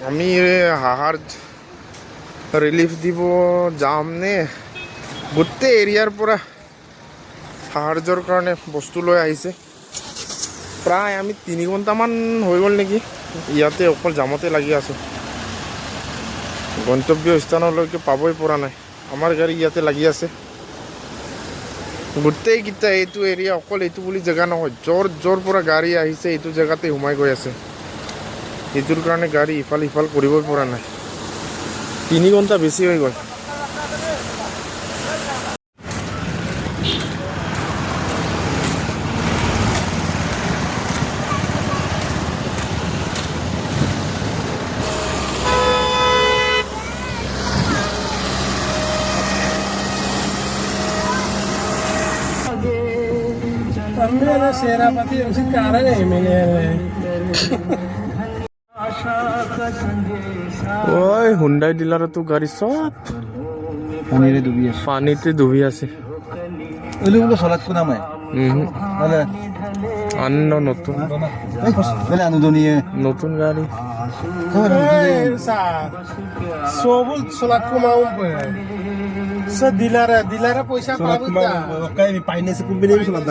আমি হাহাৰ ৰিলিফ দিব যাম নে গোটেই এৰিয়াৰ পৰা সাহায্যৰ কাৰণে বস্তু লৈ আহিছে প্ৰায় আমি 3 ঘণ্টামান হৈ গ'ল নেকি ইয়াতে অকল জামতে লাগি আছোঁ গন্তব্য স্থানলৈকে পাবই পৰা নাই আমাৰ গাড়ী ইয়াতে লাগি আছে গোটেইকেইটা এইটো এৰিয়া অকল এইটো বুলি জেগা নহয় জোৰ পৰা গাড়ী আহিছে এইটো জেগাতে সোমাই গৈ আছে এইটোৰ কাৰণে গাড়ী ইফাল সিফাল কৰিবই পৰা নাই 3 ঘণ্টা বেছি হৈ গ'ল शेरापति उसी कारण है मैंने ওই হুন্ডাই ডিলাৰতো গাড়ী চব পানীতে ডুবি আছে অন্য নতুন নতুন গাড়ী सोबुल सोलात को माउं पे से दिलारा पयसा पाबो पाइने से कुंबे नहीं सोलात